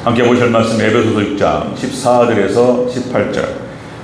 함께 보실 말씀 에베소서 6장 14절에서 18절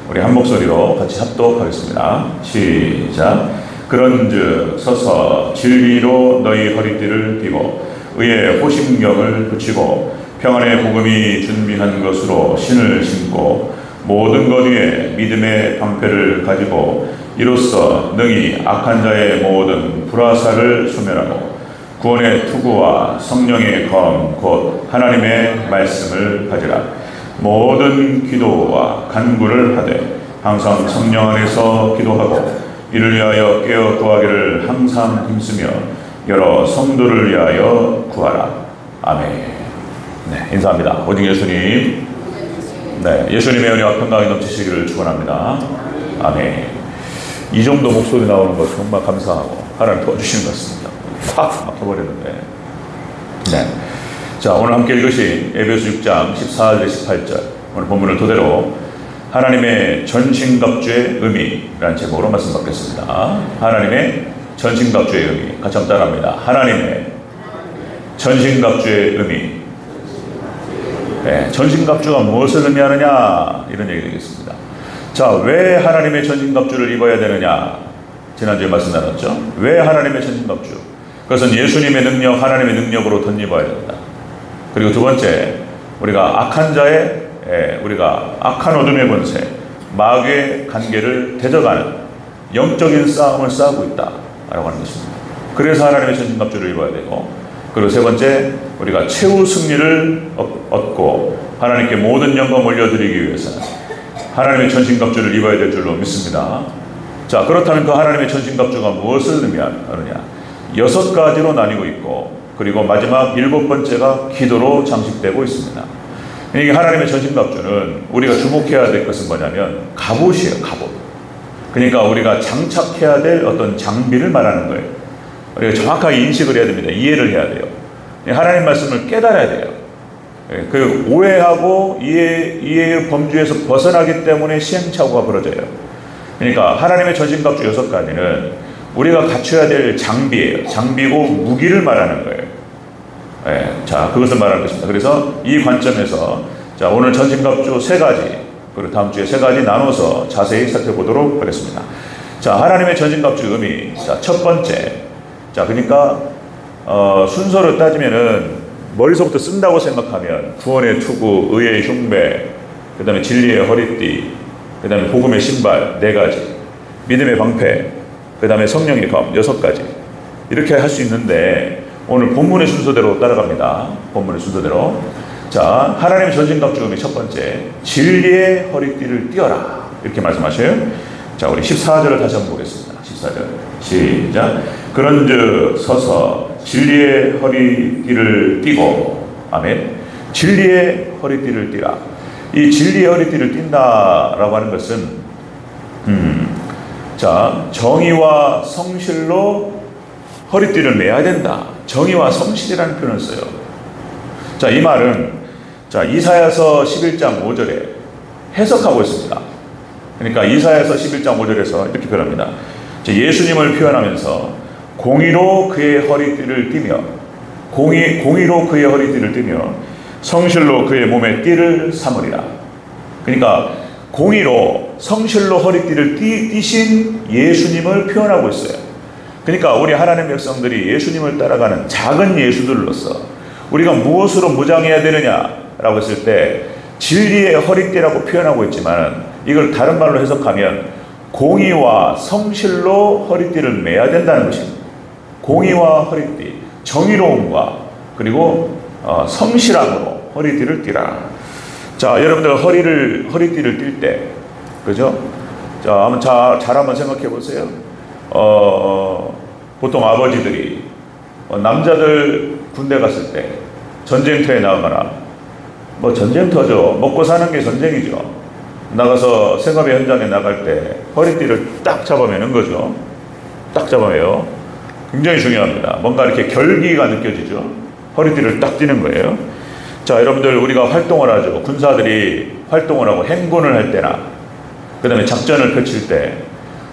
우리 한 목소리로 같이 합독하겠습니다. 시작. 그런즉 서서 진리로 너희 허리띠를 띠고 의의 호심경을 붙이고 평안의 복음이 준비한 것으로 신을 신고 모든 것 위에 믿음의 방패를 가지고 이로써 능히 악한 자의 모든 불화살을 소멸하고 구원의 투구와 성령의 검 곧 하나님의 말씀을 가지라. 모든 기도와 간구를 하되 항상 성령 안에서 기도하고 이를 위하여 깨어 구하기를 항상 힘쓰며 여러 성도를 위하여 구하라. 아멘. 네, 인사합니다. 오직 예수님. 네, 예수님의 은혜와 평강이 넘치시기를 축원합니다. 아멘. 이 정도 목소리 나오는 거 정말 감사하고 하나님 도와주시는 것 같습니다. 팍 막혀버렸는데. 네. 자, 오늘 함께 읽으신 에베소 6장 14절 18절 오늘 본문을 토대로 하나님의 전신갑주의 의미라는 제목으로 말씀 받겠습니다. 하나님의 전신갑주의 의미. 같이 한번 따라합니다. 하나님의 전신갑주의 의미. 네, 전신갑주가 무엇을 의미하느냐 이런 얘기 되겠습니다. 자, 왜 하나님의 전신갑주를 입어야 되느냐? 지난주에 말씀 나눴죠. 왜 하나님의 전신갑주? 그것은 예수님의 능력, 하나님의 능력으로 덧입어야 된다. 그리고 두 번째, 우리가 악한 자의 우리가 악한 어둠의 권세, 마귀의 관계를 대적하는 영적인 싸움을 싸우고 있다라고 하는 것입니다. 그래서 하나님의 전신갑주를 입어야 되고, 그리고 세 번째, 우리가 최후 승리를 얻고 하나님께 모든 영광 올려드리기 위해서는 하나님의 전신갑주를 입어야 될 줄로 믿습니다. 자, 그렇다면 그 하나님의 전신갑주가 무엇을 의미하느냐? 6가지로 나뉘고 있고, 그리고 마지막 7번째가 기도로 장식되고 있습니다. 이게 하나님의 전신갑주는 우리가 주목해야 될 것은 뭐냐면 갑옷이에요. 갑옷. 그러니까 우리가 장착해야 될 어떤 장비를 말하는 거예요. 우리가 정확하게 인식을 해야 됩니다. 이해를 해야 돼요. 하나님 말씀을 깨달아야 돼요. 그 오해하고 이해의 범주에서 벗어나기 때문에 시행착오가 벌어져요. 그러니까 하나님의 전신갑주 6가지는 우리가 갖춰야 될 장비예요. 장비고 무기를 말하는 거예요. 네, 자, 그것을 말하는 것입니다. 그래서 이 관점에서 자, 오늘 전신갑주 3가지, 그리고 다음 주에 3가지 나눠서 자세히 살펴보도록 하겠습니다. 자, 하나님의 전신갑주 의미. 자, 첫 번째. 자, 그러니까 순서로 따지면은 머리서부터 쓴다고 생각하면 구원의 투구, 의의 흉배, 그 다음에 진리의 허리띠, 그 다음에 복음의 신발 4가지, 믿음의 방패, 그 다음에 성령의 검 6가지 이렇게 할 수 있는데 오늘 본문의 순서대로 따라갑니다. 본문의 순서대로. 자, 하나님의 전신갑주 의미 첫 번째, 진리의 허리띠를 띄어라 이렇게 말씀하셔요. 자, 우리 14절을 다시 한번 보겠습니다. 14절 시작. 그런즉 서서 진리의 허리띠를 띠고, 아멘. 진리의 허리띠를 띠라. 이 진리의 허리띠를 띈다라고 하는 것은 자, 정의와 성실로 허리띠를 매야 된다. 정의와 성실이라는 표현을 써요. 자, 이 말은 자, 이사야서 11장 5절에 해석하고 있습니다. 그러니까 이사야서 11장 5절에서 이렇게 표현합니다. 예수님을 표현하면서 공의로 그의 허리띠를 띠며 공의로 그의 허리띠를 띠며 성실로 그의 몸에 띠를 삼으리라. 그러니까 공의로 성실로 허리띠를 띠신 예수님을 표현하고 있어요. 그러니까 우리 하나님 백성들이 예수님을 따라가는 작은 예수들로서 우리가 무엇으로 무장해야 되느냐라고 했을 때 진리의 허리띠라고 표현하고 있지만 이걸 다른 말로 해석하면 공의와 성실로 허리띠를 매야 된다는 것입니다. 공의와 허리띠, 정의로움과 그리고 성실함으로 허리띠를 띠라. 자, 여러분들 허리띠를 뛸 때, 그죠? 자, 한번 잘 한번 생각해 보세요. 보통 아버지들이 남자들 군대 갔을 때 전쟁터에 나가거나 뭐 전쟁터죠. 먹고 사는 게 전쟁이죠. 나가서 생업의 현장에 나갈 때 허리띠를 딱 잡아매는 거죠. 딱 잡아매요. 굉장히 중요합니다. 뭔가 이렇게 결기가 느껴지죠. 허리띠를 딱 띠는 거예요. 자, 여러분들 우리가 활동을 하죠. 군사들이 활동을 하고 행군을 할 때나 그 다음에 작전을 펼칠 때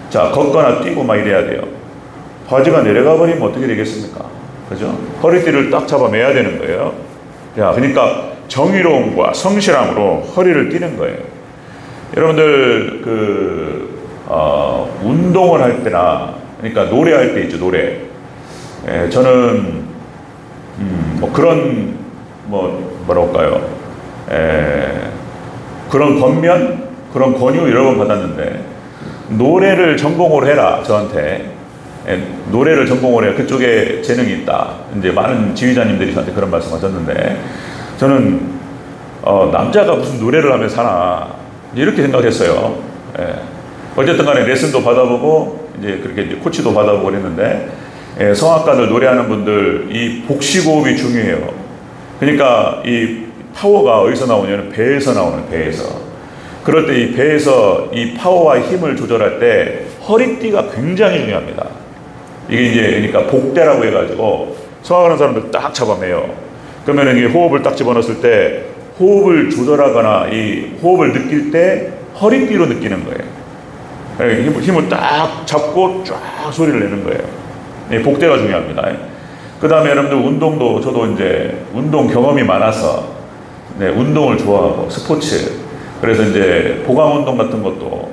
자, 걷거나 뛰고 막 이래야 돼요. 바지가 내려가 버리면 어떻게 되겠습니까? 그죠? 허리띠를 딱 잡아 매야 되는 거예요. 야, 그러니까 정의로움과 성실함으로 허리를 띠는 거예요. 여러분들 운동을 할 때나 그러니까 노래할 때 있죠, 노래. 저는 뭐 그런 뭐랄까요, 그런 권면, 그런 권유 여러 번 받았는데 노래를 전공을 해라 저한테. 노래를 전공을 해야 그쪽에 재능이 있다. 이제 많은 지휘자님들이 저한테 그런 말씀하셨는데 저는 남자가 무슨 노래를 하며 사나 이렇게 생각했어요. 어쨌든 간에 레슨도 받아보고 이제 그렇게 이제 코치도 받아보고 그랬는데 성악가들 노래하는 분들 이 복식호흡이 중요해요. 그러니까 이 파워가 어디서 나오냐면 배에서 나오는, 배에서. 그럴 때 이 배에서 이 파워와 힘을 조절할 때 허리띠가 굉장히 중요합니다. 이게 이제 그러니까 복대라고 해가지고 성악하는 사람들 딱 잡아매요. 그러면 이게 호흡을 딱 집어넣었을 때 호흡을 조절하거나 이 호흡을 느낄 때 허리띠로 느끼는 거예요. 힘을 딱 잡고 쫙 소리를 내는 거예요. 복대가 중요합니다. 그 다음에 여러분들 운동도, 저도 이제 운동 경험이 많아서 운동을 좋아하고 스포츠, 그래서 이제 보강 운동 같은 것도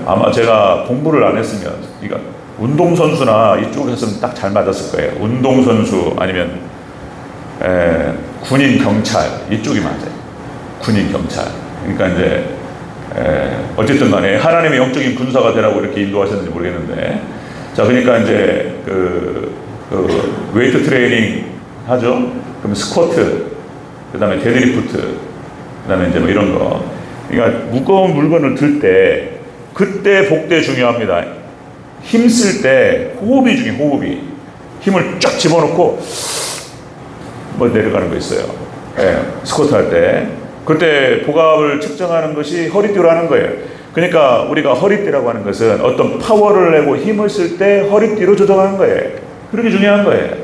아마 제가 공부를 안 했으면 그러니까 운동선수나 이쪽에서는 딱 잘 맞았을 거예요. 운동선수 아니면 군인 경찰 이쪽이 맞아요. 군인 경찰. 그러니까 이제 어쨌든 간에 하나님의 영적인 군사가 되라고 이렇게 인도하셨는지 모르겠는데, 자 그러니까 이제 그 웨이트 트레이닝 하죠. 그럼 스쿼트, 그 다음에 데드리프트, 그 다음에 이제 뭐 이런 거. 그러니까 무거운 물건을 들 때 그때 복대 중요합니다. 힘쓸 때 호흡이 중요해요. 호흡이. 힘을 쫙 집어넣고 뭐 내려가는 거 있어요. 스쿼트 할 때. 그때 복압을 측정하는 것이 허리띠로 하는 거예요. 그러니까 우리가 허리띠라고 하는 것은 어떤 파워를 내고 힘을 쓸 때 허리띠로 조정하는 거예요. 그렇게 중요한 거예요.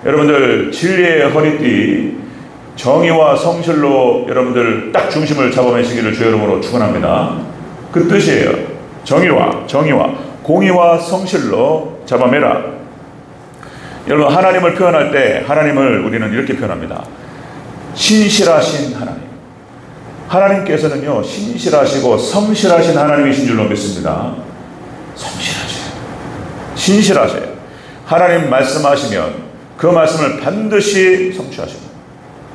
여러분들 진리의 허리띠, 정의와 성실로 여러분들 딱 중심을 잡아매시기를 주의 이름으로 축원합니다. 그 뜻이에요. 정의와 공의와 성실로 잡아매라. 여러분 하나님을 표현할 때 하나님을 우리는 이렇게 표현합니다. 신실하신 하나님. 하나님께서는요 신실하시고 성실하신 하나님이신 줄로 믿습니다. 성실하세요. 신실하세요. 하나님 말씀하시면 그 말씀을 반드시 성취하십니다.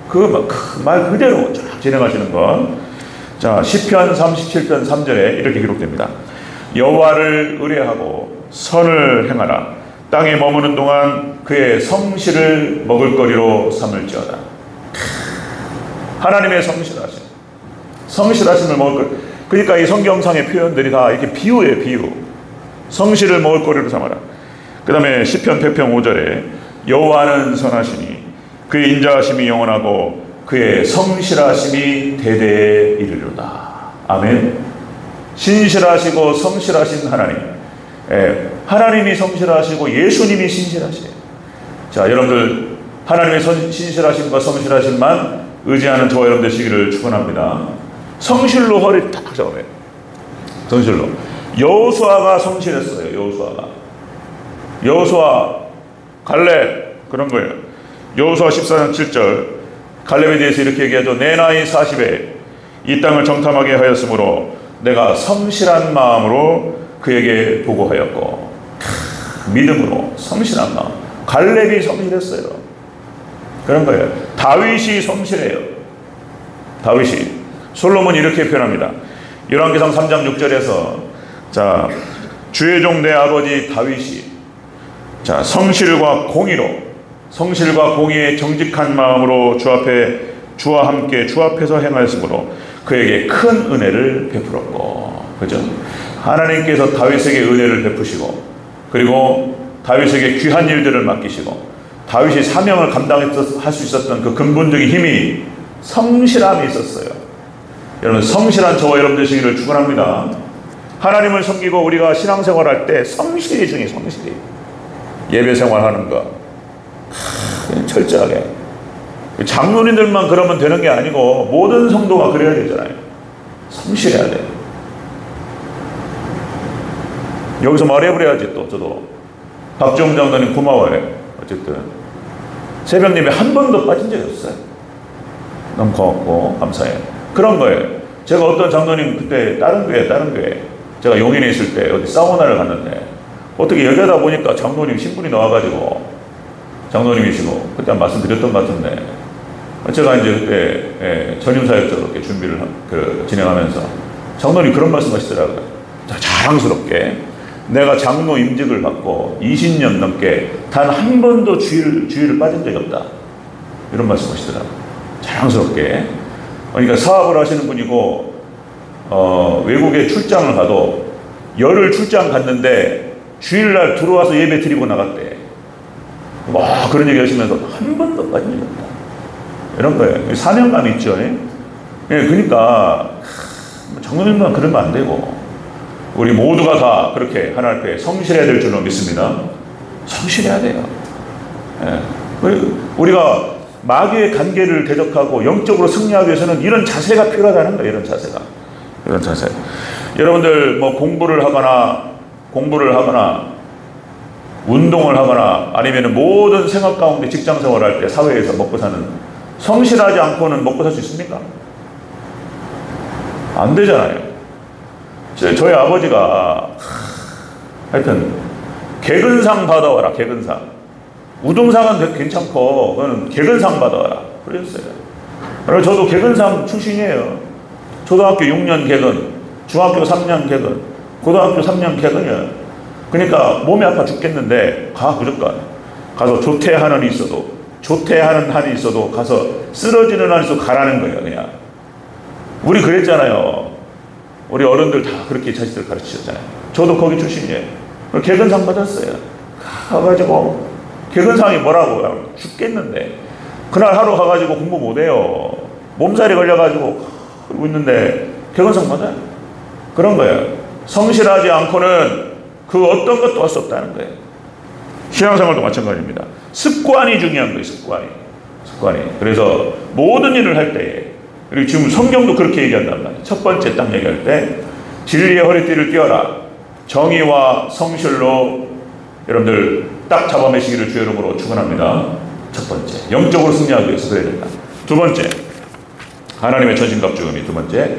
그 말 그대로 쫙 진행하시는 것. 자, 시편 37편 3절에 이렇게 기록됩니다. 여호와를 의뢰하고 선을 행하라. 땅에 머무는 동안 그의 성실을 먹을거리로 삼을지어다. 하나님의 성실하심을 먹을거리. 그러니까 이 성경상의 표현들이 다 이렇게 비유예요. 비유. 성실을 먹을거리로 삼아라. 그 다음에 시편 100편 5절에 여호와는 선하시니 그의 인자하심이 영원하고 그의 성실하심이 대대에 이르리로다. 아멘. 신실하시고 성실하신 하나님. 하나님이 성실하시고 예수님이 신실하시에요. 자, 여러분들 하나님의 신실하심과 성실하심만 의지하는 저와 여러분 되시기를 축원합니다. 성실로 허리 딱 잡아요. 성실로. 여호수아가 성실했어요. 여호수아 갈렙 그런 거예요. 여호수아 14장 7절 갈렙에 대해서 이렇게 얘기하죠. 내 나이 40에 이 땅을 정탐하게 하였으므로 내가 성실한 마음으로 그에게 보고하였고. 믿음으로 성실한 마음. 갈렙이 성실했어요. 그런 거예요. 다윗이 성실해요. 다윗이. 솔로몬이 이렇게 표현합니다. 열왕기상 3장 6절에서 자 주의 종 내 아버지 다윗이 자 성실과 공의에 정직한 마음으로 주와 함께 주 앞에서 행하였으므로 그에게 큰 은혜를 베풀었고. 그죠? 하나님께서 다윗에게 은혜를 베푸시고 그리고 다윗에게 귀한 일들을 맡기시고 다윗이 사명을 감당할 수 있었던 그 근본적인 힘이 성실함이 있었어요. 여러분 성실한 저와 여러분 되시기를 축원합니다. 하나님을 섬기고 우리가 신앙생활할 때 성실이 중요해요. 성실이. 예배생활하는 거 철저하게. 장로님들만 그러면 되는 게 아니고 모든 성도가 그래야 되잖아요. 성실해야 돼요. 여기서 말해버려야지. 또 저도 박지홍 장로님 고마워요. 어쨌든 새벽 예배 한 번도 빠진 적이 없어요. 너무 고맙고 감사해요. 그런 거예요. 제가 어떤 장로님 그때 다른 교회 제가 용인에 있을 때 어디 사우나를 갔는데 어떻게 여자다 보니까 장로님 신분이 나와가지고 장로님이시고 그때 한 말씀드렸던 것 같은데 제가 이제 그때 전임사역자로 이렇게 준비를 진행하면서 장로님 그런 말씀 하시더라고요. 자랑스럽게 내가 장로 임직을 받고 20년 넘게 단 한 번도 주의를 빠진 적이 없다. 이런 말씀 하시더라고요. 자랑스럽게. 그러니까 사업을 하시는 분이고 외국에 출장을 가도 열흘 출장 갔는데 주일날 들어와서 예배 드리고 나갔대. 와, 그런 얘기 하시면서 한 번도 빠진 적이 없다. 이런 거예요. 사명감이 있죠. 예, 그러니까 장로님만 그러면 안 되고 우리 모두가 다 그렇게 하나님 앞에 성실해야 될 줄로 믿습니다. 성실해야 돼요. 예. 우리가 마귀의 관계를 대적하고 영적으로 승리하기 위해서는 이런 자세가 필요하다는 거예요. 이런 자세. 여러분들 뭐 공부를 하거나 운동을 하거나 아니면 모든 생활 가운데 직장 생활할 때 사회에서 먹고 사는 성실하지 않고는 먹고 살 수 있습니까? 안 되잖아요. 저희 아버지가 하여튼 개근상 받아와라. 개근상. 우등상은 괜찮고 그건 개근상 받아와라. 그랬어요. 그래서 저도 개근상 출신이에요. 초등학교 6년 개근, 중학교 3년 개근, 고등학교 3년 개근이에요. 그러니까 몸이 아파 죽겠는데 무조건 가서 조퇴하는 한이 있어도 가서 쓰러지는 한이 있어도 가라는 거예요. 그냥 우리 그랬잖아요. 우리 어른들 다 그렇게 자식들 가르치셨잖아요. 저도 거기 출신이에요. 개근상 받았어요. 가가지고 개근상이 뭐라고요? 죽겠는데 그날 하루 가가지고 공부 못해요. 몸살이 걸려가지고 있는데 개근상 받아요. 그런 거예요. 성실하지 않고는 그 어떤 것도 할 수 없다는 거예요. 신앙생활도 마찬가지입니다. 습관이 중요한 거예요. 습관이. 그래서 모든 일을 할 때에 그리고 지금 성경도 그렇게 얘기한단 말이에요. 첫 번째 딱 얘기할 때 진리의 허리띠를 띄어라. 정의와 성실로 여러분들 딱 잡아매시기를 주의 이름으로 축원합니다. 첫 번째, 영적으로 승리하기 위해서 그래야 된다. 두 번째, 하나님의 전신갑주음이 두 번째,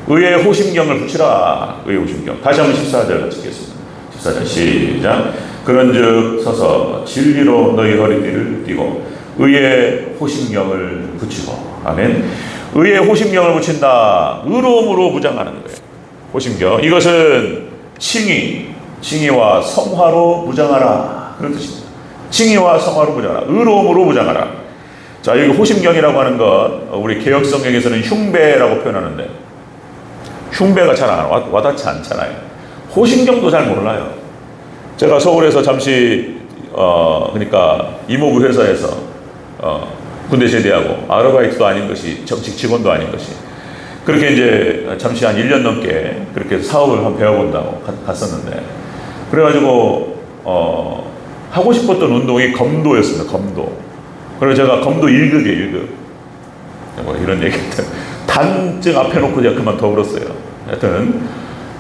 의의 호심경을 붙이라. 의의 호심경. 다시 한번 14절 같이 읽겠습니다. 14절 시작. 그런즉 서서 진리로 너희 허리띠를 띠고 의의 호심경을 붙이고. 아멘. 의의 호심경을 붙인다. 의로움으로 무장하는 거예요. 호심경. 이것은 칭의와 성화로 무장하라. 그런 뜻입니다. 칭의와 성화로 무장하라. 의로움으로 무장하라. 자, 여기 호심경이라고 하는 것, 우리 개혁성경에서는 흉배라고 표현하는데, 흉배가 잘 와닿지 않잖아요. 호심경도 잘 몰라요. 제가 서울에서 잠시, 그러니까 이모부 회사에서, 군대 제대하고 아르바이트도 아닌 것이, 정식 직원도 아닌 것이, 그렇게 이제 잠시 한 1년 넘게 그렇게 사업을 한번 배워본다고 갔었는데, 그래가지고, 하고 싶었던 운동이 검도였습니다. 검도. 그래서 제가 검도 1급이에요. 1급. 뭐 이런 얘기들. 단증 앞에 놓고 제가 그만 더 울었어요. 하여튼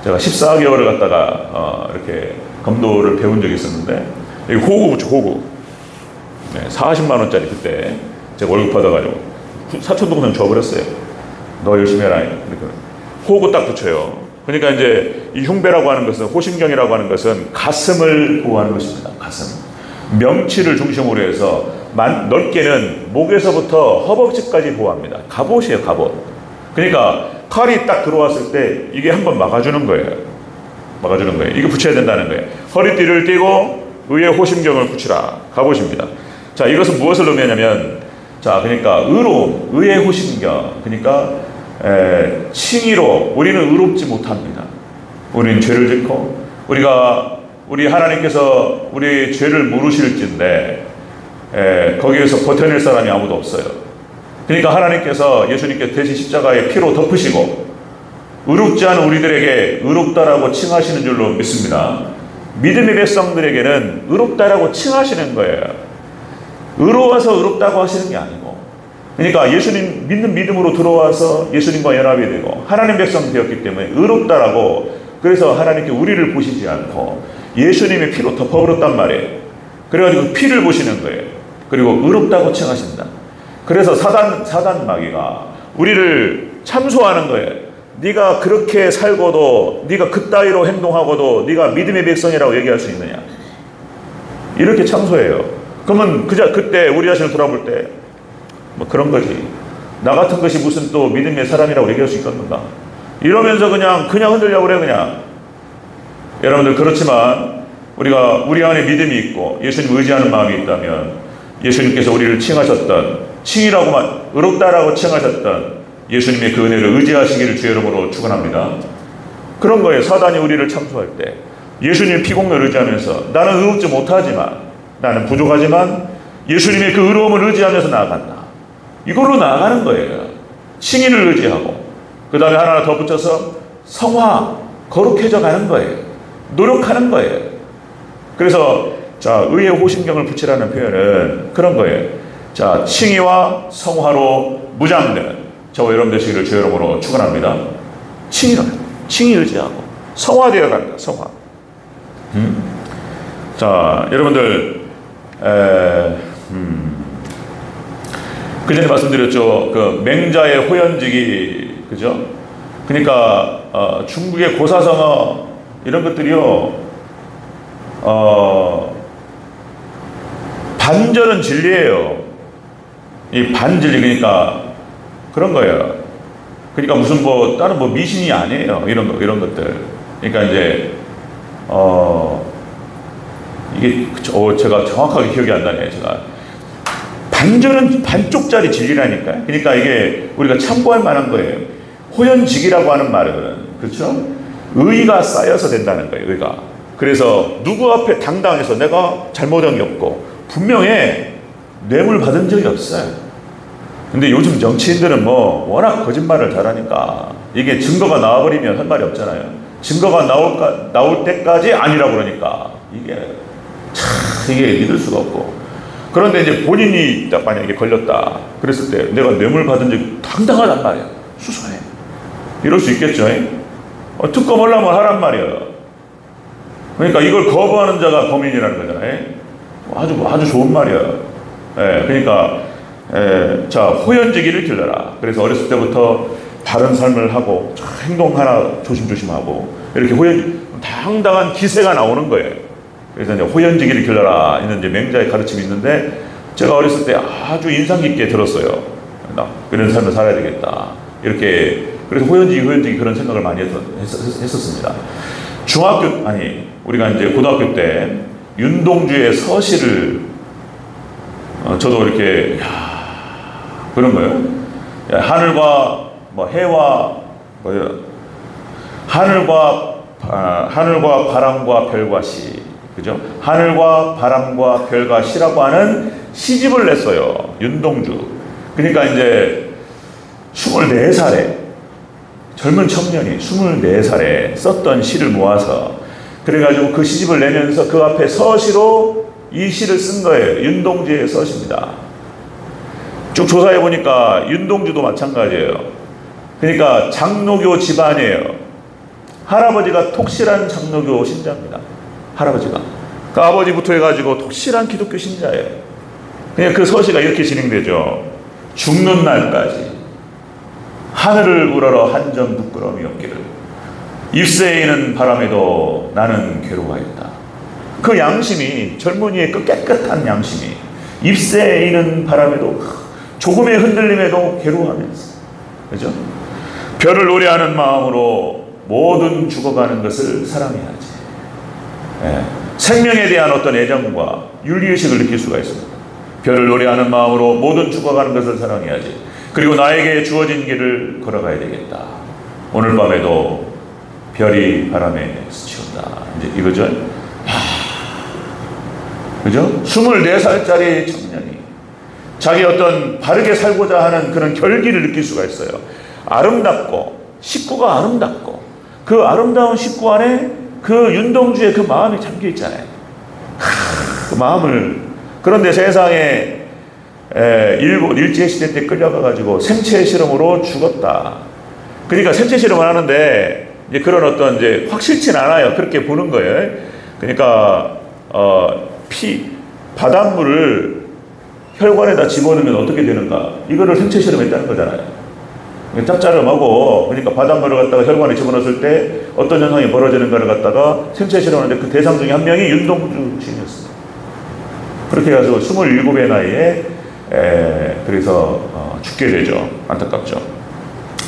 제가 14개월을 갔다가 이렇게 검도를 배운 적이 있었는데, 여기 호구 붙여, 호구. 네, 40만 원짜리 그때 제가 월급 받아가지고 사촌 동생 줘버렸어요. 너 열심히 해라. 이렇게. 호구 딱 붙여요. 그러니까 이제 이 흉배라고 하는 것은, 호심경이라고 하는 것은 가슴을 보호하는 것입니다. 가슴. 명치를 중심으로 해서 넓게는 목에서부터 허벅지까지 보호합니다. 갑옷이에요, 갑옷. 그러니까 칼이 딱 들어왔을 때 이게 한번 막아주는 거예요. 막아주는 거예요. 이거 붙여야 된다는 거예요. 허리띠를 띠고 의의 호심경을 붙이라. 갑옷입니다. 자, 이것은 무엇을 의미하냐면, 자, 그러니까 의로움, 의의 호심경. 그러니까 칭의로 우리는 의롭지 못합니다. 우리는 죄를 짓고 우리 하나님께서 우리 죄를 물으실진데 거기에서 버텨낼 사람이 아무도 없어요. 그러니까 하나님께서 예수님께 대신 십자가에 피로 덮으시고 의롭지 않은 우리들에게 의롭다라고 칭하시는 줄로 믿습니다. 믿음의 백성들에게는 의롭다라고 칭하시는 거예요. 의로워서 의롭다고 하시는 게 아니고, 그러니까 예수님 믿는 믿음으로 들어와서 예수님과 연합이 되고 하나님 백성 되었기 때문에 의롭다라고, 그래서 하나님께 우리를 보시지 않고 예수님의 피로 덮어버렸단 말이에요. 그래가지고 피를 보시는 거예요. 그리고 의롭다고 칭하신다. 그래서 사단 마귀가 우리를 참소하는 거예요. 네가 그렇게 살고도, 네가 그따위로 행동하고도 네가 믿음의 백성이라고 얘기할 수 있느냐, 이렇게 참소해요. 그러면 그때 우리 자신을 돌아볼 때 뭐 그런 거지, 나 같은 것이 무슨 또 믿음의 사람이라고 얘기할 수 있겠는가, 이러면서 그냥 흔들려고 그래. 그냥 여러분들, 그렇지만 우리가 우리 안에 믿음이 있고 예수님 의지하는 마음이 있다면, 예수님께서 우리를 칭하셨던, 칭이라고만 의롭다라고 칭하셨던 예수님의 그 은혜를 의지하시기를 주의 이름으로 축원합니다. 그런 거예요. 사단이 우리를 참소할 때 예수님의 피공로를 의지하면서, 나는 의롭지 못하지만, 나는 부족하지만 예수님의 그 의로움을 의지하면서 나아간다, 이걸로 나아가는 거예요. 칭의를 의지하고, 그 다음에 하나 더 붙여서 성화, 거룩해져 가는 거예요. 노력하는 거예요. 그래서 자, 의의 호심경을 붙이라는 표현은 그런 거예요. 자, 칭의와 성화로 무장되는 저와 여러분 되시기를 주의 이름으로 축원합니다. 칭의 의지하고 성화되어 간다. 성화. 자, 여러분들, 그 전에 말씀드렸죠. 그 맹자의 호연지기, 그죠? 그러니까 중국의 고사성어 이런 것들이요, 반절은 진리예요. 이 반진리, 그러니까 그런 거예요. 그러니까 무슨 뭐 다른 뭐 미신이 아니에요. 이런 것들. 그러니까 이제 이게 제가 정확하게 기억이 안 나네요. 제가 반절은 반쪽짜리 진리라니까요. 그러니까 이게 우리가 참고할 만한 거예요. 호연직이라고 하는 말은, 그렇죠? 의가 쌓여서 된다는 거예요. 의가. 그래서 누구 앞에 당당해서 내가 잘못한 게 없고 분명해 뇌물 받은 적이 없어요. 근데 요즘 정치인들은 뭐 워낙 거짓말을 잘하니까 이게 증거가 나와버리면 할 말이 없잖아요. 증거가 나올 때까지 아니라고 그러니까 이게 믿을 수가 없고. 그런데 이제 본인이 딱 만약에 걸렸다 그랬을 때 내가 뇌물 받은 적이 당당하단 말이야. 수사해. 이럴 수 있겠죠. 특검 하려면 하란 말이에요. 그러니까 이걸 거부하는 자가 범인이라는 거잖아요. 아주 좋은 말이에요. 그러니까 자, 호연지기를 길러라. 그래서 어렸을 때부터 바른 삶을 하고 행동 하나 조심조심하고 이렇게 당당한 기세가 나오는 거예요. 그래서 이제 호연지기를 길러라 있는 이제 맹자의 가르침이 있는데, 제가 어렸을 때 아주 인상 깊게 들었어요. 이런 삶을 살아야 되겠다. 이렇게. 그래서 호연지기 그런 생각을 많이 했었습니다. 우리가 이제 고등학교 때 윤동주의 서시를 저도 이렇게 그런 거예요. 하늘과 뭐 해와 하늘과 바람과 별과 시, 그죠? 하늘과 바람과 별과 시라고 하는 시집을 냈어요. 윤동주. 그러니까 이제 24살에 젊은 청년이 24살에 썼던 시를 모아서 그래가지고 그 시집을 내면서 그 앞에 서시로 이 시를 쓴 거예요. 윤동주의 서시입니다. 쭉 조사해 보니까 윤동주도 마찬가지예요. 그러니까 장로교 집안이에요. 할아버지가 톡실한 장로교 신자입니다. 할아버지가. 그 아버지부터 해가지고 톡실한 기독교 신자예요. 그냥 그 서시가 이렇게 진행되죠. 죽는 날까지 하늘을 우러러 한 점 부끄러움이 없기를, 입새이는 바람에도 나는 괴로워했다. 그 양심이, 젊은이의 그 깨끗한 양심이 입새이는 바람에도 조금의 흔들림에도 괴로워하면서, 그죠? 별을 노래하는 마음으로 모든 죽어가는 것을 사랑해야지. 생명에 대한 어떤 애정과 윤리의식을 느낄 수가 있습니다. 별을 노래하는 마음으로 모든 죽어가는 것을 사랑해야지. 그리고 나에게 주어진 길을 걸어가야 되겠다. 오늘 밤에도 별이 바람에 스치운다. 이제 이거죠. 그죠? 24살짜리 청년이 자기 어떤 바르게 살고자 하는 그런 결기를 느낄 수가 있어요. 아름답고, 식구가 아름답고, 그 아름다운 식구 안에 그 윤동주의 그 마음이 잠겨 있잖아요. 그 마음을. 그런데 세상에 일본 일제시대 때 끌려가가지고 생체 실험으로 죽었다. 그러니까 생체 실험을 하는데 이제 그런 어떤 이제 확실치는 않아요. 그렇게 보는 거예요. 그러니까 바닷물을 혈관에다 집어넣으면 어떻게 되는가? 이거를 생체 실험했다는 거잖아요. 짭짤하고, 그러니까 바닷물을 갖다가 혈관에 집어넣었을 때 어떤 현상이 벌어지는가를 갖다가 생체 실험하는데 그 대상 중에 한 명이 윤동주 시인이었어요. 그렇게 해가지고 27의 나이에 그래서 죽게 되죠. 안타깝죠.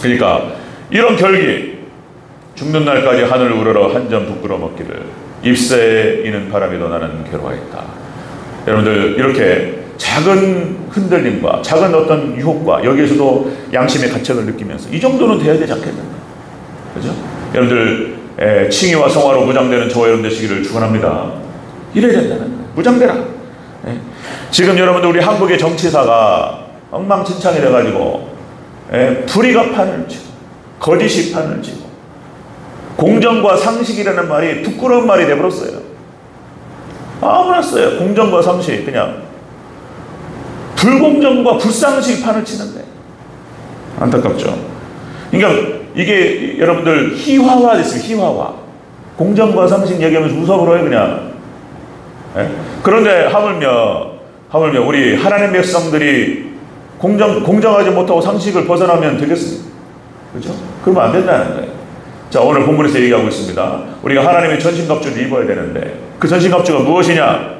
그러니까 이런 결기, 죽는 날까지 하늘 우러러 한 점 부끄러 먹기를 입새에 이는 바람에도 나는 괴로워했다. 여러분들 이렇게 작은 흔들림과 작은 어떤 유혹과 여기에서도 양심의 가책을 느끼면서 이 정도는 돼야 되지 않겠는가? 그죠? 여러분들 칭의와 성화로 무장되는 저와 여러분 되시기를 축원합니다. 이래야 된다는 거예요. 무장되라. 지금 여러분들 우리 한국의 정치사가 엉망진창이 돼가지고 불의가 판을 치고 거짓이 판을 치고 공정과 상식이라는 말이 부끄러운 말이 돼버렸어요. 아무나 써요. 공정과 상식. 그냥 불공정과 불상식 판을 치는데 안타깝죠. 그러니까 이게 여러분들 희화화 됐습니다. 희화화. 공정과 상식 얘기하면서 웃어버려요 그냥. 그런데 하물며 우리 하나님 백성들이 공정하지 못하고 상식을 벗어나면 되겠습니까? 그렇죠? 그러면 안 된다는 거예요. 자, 오늘 본문에서 얘기하고 있습니다. 우리가 하나님의 전신갑주를 입어야 되는데 그 전신갑주가 무엇이냐?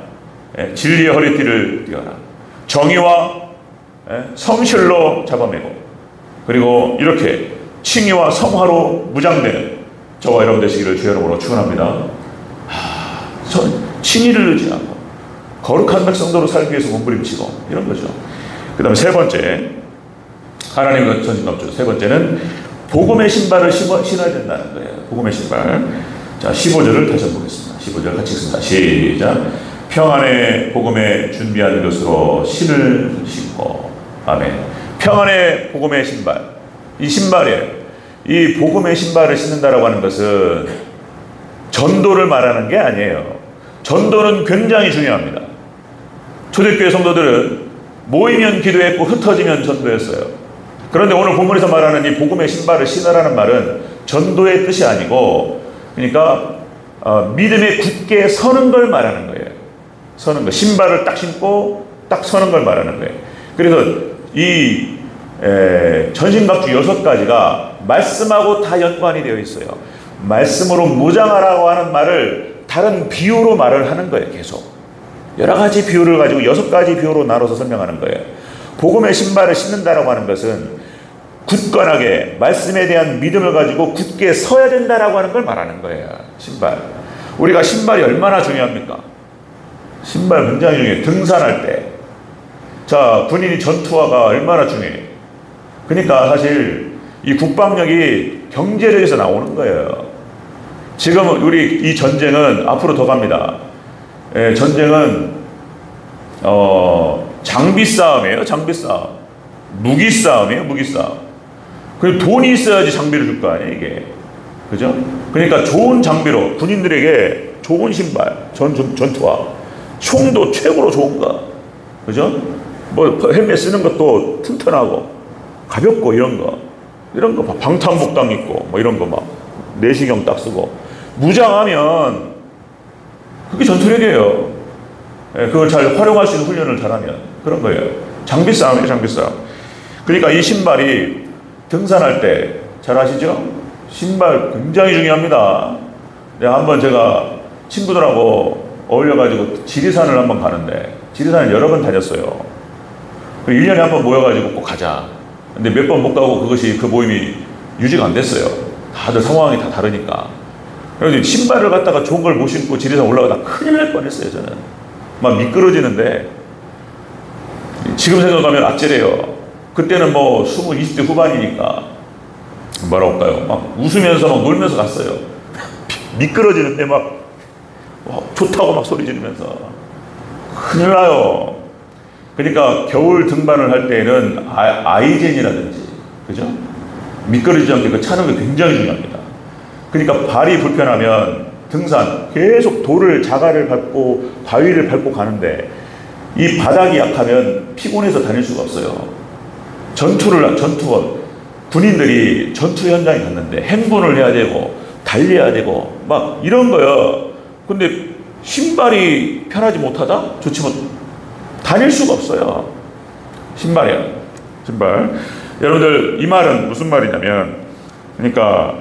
진리의 허리띠를 띠어라. 정의와 성실로 잡아매고 그리고 이렇게 칭의와 성화로 무장되는 저와 여러분 되시기를 주의 이름으로 축원합니다. 칭의를 의지하고 거룩한 백성도로 살기 위해서 몸부림치고 이런 거죠. 그 다음에 세 번째, 하나님의 전신갑주. 세 번째는 복음의 신발을 신어야 된다는 거예요. 복음의 신발. 자, 15절을 다시 한번 보겠습니다. 15절 같이 읽습니다. 시작. 평안의 복음에 준비한 것으로 신을 신고. 아멘. 평안의 복음의 신발. 이 신발이에요. 이 복음의 신발을 신는다라고 하는 것은 전도를 말하는 게 아니에요. 전도는 굉장히 중요합니다. 초대교회 성도들은 모이면 기도했고 흩어지면 전도했어요. 그런데 오늘 본문에서 말하는 이 복음의 신발을 신으라는 말은 전도의 뜻이 아니고 그러니까 믿음에 굳게 서는 걸 말하는 거예요. 서는 거. 신발을 딱 신고 딱 서는 걸 말하는 거예요. 그래서 이 전신갑주 6가지가 말씀하고 다 연관이 되어 있어요. 말씀으로 무장하라고 하는 말을 다른 비유로 말을 하는 거예요. 계속 여러 가지 비유를 가지고 6가지 비유로 나눠서 설명하는 거예요. 복음의 신발을 신는다라고 하는 것은 굳건하게 말씀에 대한 믿음을 가지고 굳게 서야 된다라고 하는 걸 말하는 거예요. 신발. 우리가 신발이 얼마나 중요합니까? 신발 굉장히 중요해요. 등산할 때. 자, 군인이 전투화가 얼마나 중요해요. 그러니까 사실 이 국방력이 경제력에서 나오는 거예요. 지금 우리 이 전쟁은 앞으로 더 갑니다. 전쟁은 장비 싸움이에요. 장비 싸움. 무기 싸움이에요. 무기 싸움. 그리고 돈이 있어야지 장비를 줄 거 아니에요. 이게. 그죠? 그러니까 좋은 장비로 군인들에게 좋은 신발, 전투화, 총도 최고로 좋은 거. 그죠? 뭐 헬멧 쓰는 것도 튼튼하고 가볍고 이런 거 방탄복당 입고 뭐 이런 거 막 내시경 딱 쓰고 무장하면 그게 전투력이에요. 그걸 잘 활용할 수 있는 훈련을 잘하면 그런 거예요. 장비 싸움이에요. 장비 싸움. 그러니까 이 신발이 등산할 때 잘 아시죠? 신발 굉장히 중요합니다. 한번 제가 친구들하고 어울려가지고 지리산을 한번 가는데 지리산을 여러 번 다녔어요. 1년에 한 번 모여가지고 꼭 가자. 근데 몇 번 못 가고 그 모임이 유지가 안 됐어요. 다들 상황이 다 다르니까. 그래서 신발을 갖다가 좋은 걸 못 신고 지리산 올라가다 큰일 날 뻔했어요. 저는 막 미끄러지는데 지금 생각하면 아찔해요. 그때는 뭐 20대 후반이니까 뭐라고 할까요? 막 웃으면서 막 놀면서 갔어요. 미끄러지는데 막 좋다고 막 소리 지르면서 큰일 나요. 그러니까 겨울 등반을 할 때에는 아이젠이라든지 그죠? 미끄러지지 않게 그 차는 게 굉장히 중요합니다. 그러니까 발이 불편하면 등산 계속 자갈을 밟고 바위를 밟고 가는데 이 바닥이 약하면 피곤해서 다닐 수가 없어요. 전투원 군인들이 전투 현장에 갔는데 행군을 해야 되고 달려야 되고 막 이런 거요. 근데 신발이 편하지 못하다? 좋지 못 다닐 수가 없어요. 신발이야. 신발. 여러분들 이 말은 무슨 말이냐면, 그러니까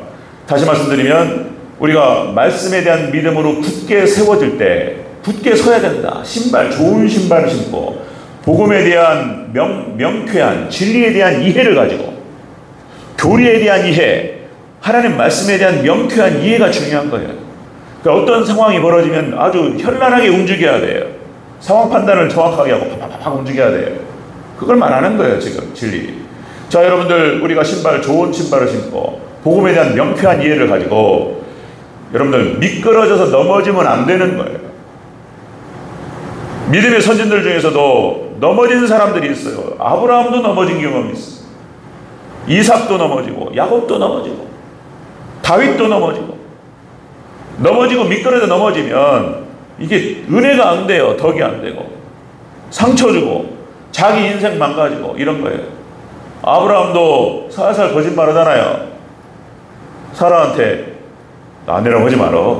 다시 말씀드리면 우리가 말씀에 대한 믿음으로 굳게 세워질 때 굳게 서야 된다. 신발, 좋은 신발을 신고 복음에 대한 명쾌한 진리에 대한 이해를 가지고 교리에 대한 이해, 하나님 말씀에 대한 명쾌한 이해가 중요한 거예요. 그러니까 어떤 상황이 벌어지면 아주 현란하게 움직여야 돼요. 상황 판단을 정확하게 하고 팍팍팍 움직여야 돼요. 그걸 말하는 거예요, 지금 진리. 자, 여러분들 우리가 신발, 좋은 신발을 신고 복음에 대한 명쾌한 이해를 가지고 여러분들 미끄러져서 넘어지면 안 되는 거예요. 믿음의 선진들 중에서도 넘어진 사람들이 있어요. 아브라함도 넘어진 경험이 있어요. 이삭도 넘어지고 야곱도 넘어지고 다윗도 넘어지고 미끄러져 넘어지면 이게 은혜가 안 돼요. 덕이 안 되고 상처 주고 자기 인생 망가지고 이런 거예요. 아브라함도 살살 거짓말 하잖아요. 사라한테 아내라고 하지 마라.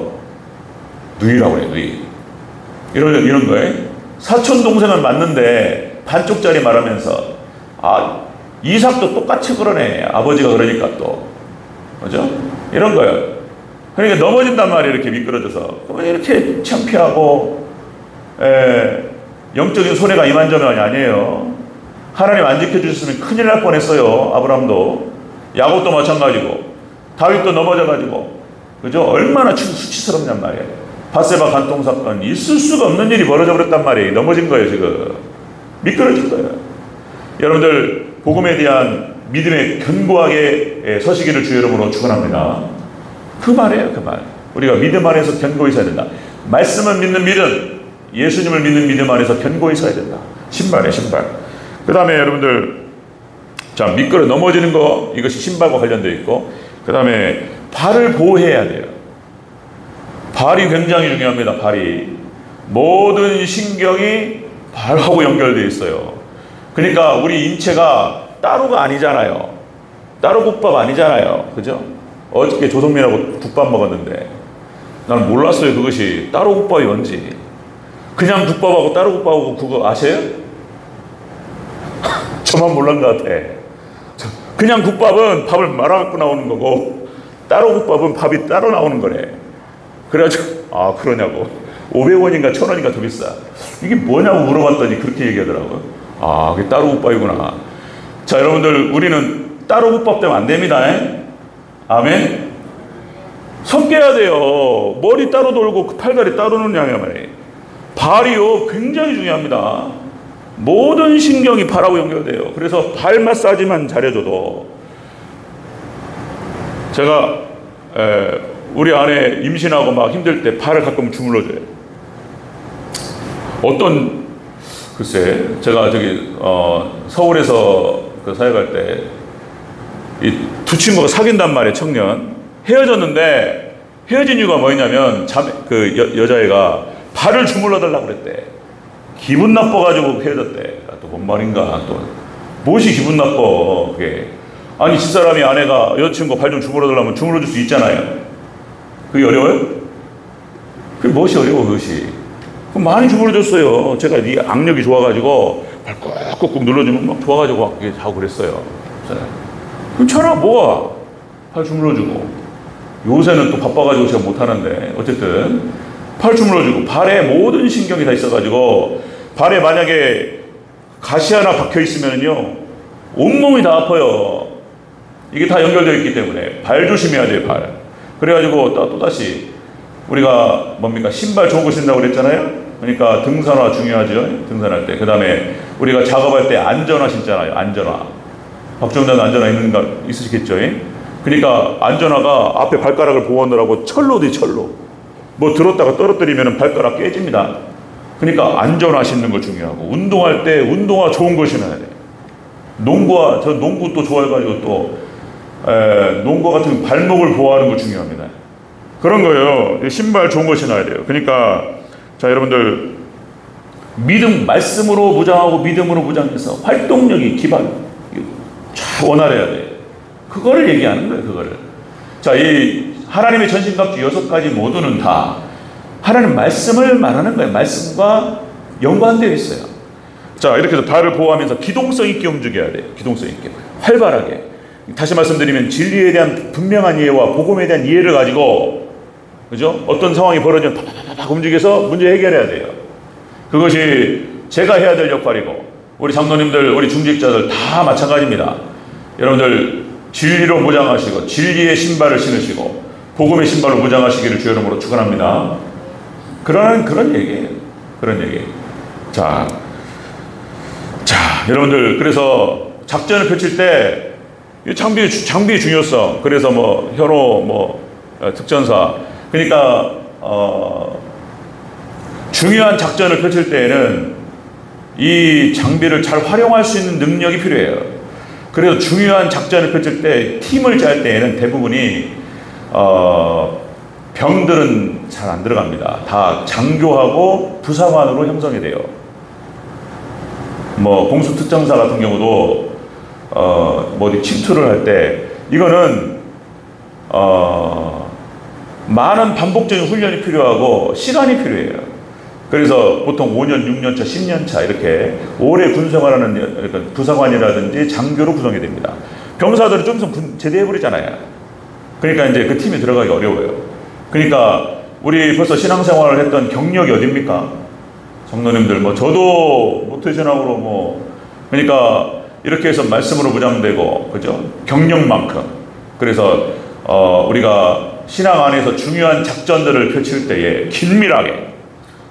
누이라고 해, 누이. 이런 거예요. 사촌 동생을 맞는데 반쪽짜리 말하면서 이삭도 똑같이 그러네. 아버지가 그러니까 또. 그죠? 이런 거예요. 그러니까 넘어진단 말이에요. 이렇게 미끄러져서. 이렇게 창피하고, 영적인 손해가 이만저만이 아니에요. 하나님 안 지켜주셨으면 큰일 날 뻔했어요. 아브라함도. 야곱도 마찬가지고. 다윗도 넘어져가지고. 그죠? 얼마나 수치스럽냔 말이에요. 밧세바 간통 사건. 있을 수가 없는 일이 벌어져 버렸단 말이에요. 넘어진 거예요, 지금. 미끄러진 거예요. 여러분들, 복음에 대한 믿음에 견고하게 서시기를 주의 이름으로 축원합니다. 그 말이에요, 그 말. 우리가 믿음 안에서 견고히 서야 된다. 말씀을 믿는 믿음, 예수님을 믿는 믿음 안에서 견고히 서야 된다. 신발이에요, 신발. 그 다음에 여러분들, 자, 미끄러 넘어지는 거, 이것이 신발과 관련되어 있고, 그 다음에 발을 보호해야 돼요. 발이 굉장히 중요합니다, 발이. 모든 신경이 발하고 연결되어 있어요. 그러니까 우리 인체가 따로가 아니잖아요. 따로 국밥 아니잖아요. 그죠? 어저께 조성민하고 국밥 먹었는데 난 몰랐어요. 그것이 따로 국밥이 뭔지. 그냥 국밥하고 따로 국밥하고 그거 아세요? 저만 몰란 것 같아. 그냥 국밥은 밥을 말아갖고 나오는 거고 따로 국밥은 밥이 따로 나오는 거래. 그래가지고 그러냐고. 500원인가 1000원인가 더 비싸. 이게 뭐냐고 물어봤더니 그렇게 얘기하더라고요. 그게 따로 국밥이구나. 자, 여러분들, 우리는 따로 국밥 되면 안 됩니다. 아멘? 섞여야 돼요. 머리 따로 돌고 팔다리 따로 놓는 양이야 말이에요. 발이요, 굉장히 중요합니다. 모든 신경이 발하고 연결돼요. 그래서 발 마사지만 잘해줘도, 제가 우리 아내 임신하고 막 힘들 때 발을 가끔 주물러줘요. 글쎄, 제가 서울에서 사역할 때 이 두 친구가 사귄단 말이에요. 청년 헤어졌는데, 헤어진 이유가 뭐냐면 여자애가 발을 주물러 달라고 그랬대. 기분 나빠가지고 헤어졌대. 또 뭔 말인가. 또 무엇이 기분 나빠 그게. 아니, 집사람이 아내가 여자친구 발 좀 주물러 달라면 주물러 줄 수 있잖아요. 그게 어려워요? 그게 무엇이 어려워, 그것이. 그럼 많이 주물러 줬어요. 제가 이 악력이 좋아가지고 발 꾹꾹 눌러주면 막 좋아가지고 막 하고 그랬어요. 괜찮아, 뭐가? 팔 주물러주고. 요새는 또 바빠가지고 제가 못하는데, 어쨌든 팔 주물러주고, 발에 모든 신경이 다 있어가지고, 발에 만약에 가시 하나 박혀있으면요, 온몸이 다 아파요. 이게 다 연결되어 있기 때문에 발 조심해야 돼요, 발. 그래가지고 또다시 우리가 신발 좋은 거 신다고 그랬잖아요. 그러니까 등산화 중요하죠, 등산할 때. 그 다음에 우리가 작업할 때 안전화 신잖아요, 안전화. 박정자도 안전화 있는 거 있으시겠죠? 그러니까 안전화가 앞에 발가락을 보호하느라고 철로 돼, 철로. 뭐 들었다가 떨어뜨리면 발가락 깨집니다. 그러니까 안전화 신는 거 중요하고, 운동할 때 운동화 좋은 거 신어야 돼. 저 농구 또 좋아해가지고 또 농구 같은 발목을 보호하는 거 중요합니다. 그런 거예요. 신발 좋은 거 신어야 돼요. 그러니까 자, 여러분들, 말씀으로 무장하고 믿음으로 무장해서 활동력이 기반 원활해야 돼. 그거를 얘기하는 거예요, 그거를. 자, 이 하나님의 전신갑주 6가지 모두는 다 하나님 말씀을 말하는 거예요. 말씀과 연관되어 있어요. 자, 이렇게 해서 발을 보호하면서 기동성 있게 움직여야 돼요. 기동성 있게. 활발하게. 다시 말씀드리면 진리에 대한 분명한 이해와 복음에 대한 이해를 가지고, 그죠? 어떤 상황이 벌어지면 팍팍팍 움직여서 문제 해결해야 돼요. 그것이 제가 해야 될 역할이고, 우리 장로님들, 우리 중직자들 다 마찬가지입니다. 여러분들 진리로 무장하시고, 진리의 신발을 신으시고, 복음의 신발로 무장하시기를 주의 이름으로 축원합니다. 그런 얘기예요. 그런 얘기예요. 자, 여러분들, 그래서 작전을 펼칠 때 장비의 중요성, 그래서 뭐 혈호, 특전사, 그러니까 중요한 작전을 펼칠 때에는 이 장비를 잘 활용할 수 있는 능력이 필요해요. 그래서 중요한 작전을 펼칠 때, 팀을 짤 때에는 대부분이 병들은 잘 안 들어갑니다. 다 장교하고 부사관으로 형성이 돼요. 뭐 공수특전사 같은 경우도 어디 침투를 할 때 이거는 많은 반복적인 훈련이 필요하고 시간이 필요해요. 그래서 보통 5년, 6년차, 10년차 이렇게 오래 군생활하는 부사관이라든지 장교로 구성이 됩니다. 병사들은 좀 있으면 제대해버리잖아요. 그러니까 이제 그 팀이 들어가기 어려워요. 그러니까 우리 벌써 신앙생활을 했던 경력이 어딥니까? 장로님들, 저도 모태신앙으로 그러니까 이렇게 해서 말씀으로 무장되고, 그죠? 경력만큼. 그래서 우리가 신앙 안에서 중요한 작전들을 펼칠 때에 긴밀하게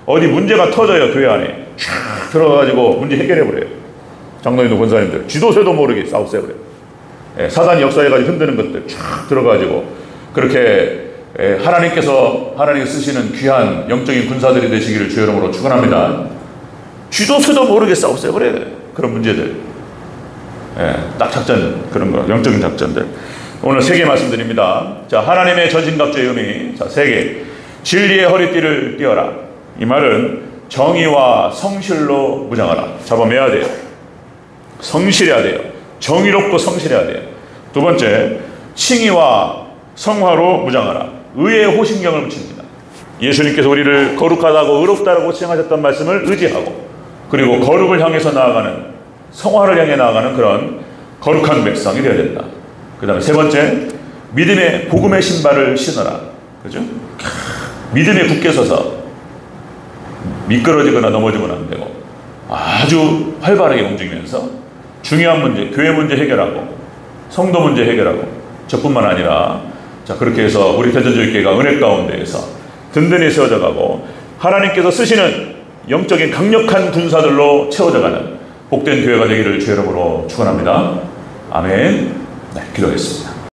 어디 문제가 터져요. 교회 안에 쫙 들어가가지고 문제 해결해버려요. 장로님들, 권사님들 쥐도새도 모르게 싸우세요. 사단이 역사해가지고 흔드는 것들 쫙 들어가지고 그렇게 하나님께서 쓰시는 귀한 영적인 군사들이 되시기를 주의 이름으로 축원합니다. 쥐도새도 모르게 싸우세요. 그런 문제들. 딱 작전, 그런 거, 영적인 작전들. 오늘 3개 말씀드립니다. 자, 하나님의 전신갑주의 의미. 자, 3개. 진리의 허리띠를 띄어라. 이 말은 정의와 성실로 무장하라. 잡아매야 돼요. 성실해야 돼요. 정의롭고 성실해야 돼요. 2번째, 칭의와 성화로 무장하라. 의의 호신경을 붙입니다. 예수님께서 우리를 거룩하다고 의롭다라고 칭하셨던 말씀을 의지하고, 그리고 거룩을 향해서 나아가는, 성화를 향해 나아가는 그런 거룩한 백성이 되어야 된다. 그 다음에 3번째, 믿음의 복음의 신발을 신어라. 그죠? 믿음에 굳게 서서 미끄러지거나 넘어지거나 안 되고 아주 활발하게 움직이면서 중요한 문제, 교회 문제 해결하고 성도 문제 해결하고, 저뿐만 아니라 자, 그렇게 해서 우리 대전주의교회가 은혜 가운데에서 든든히 세워져 가고 하나님께서 쓰시는 영적인 강력한 군사들로 채워져가는 복된 교회가 되기를 주의 이름으로 축원합니다. 아멘. 네, 기도하겠습니다.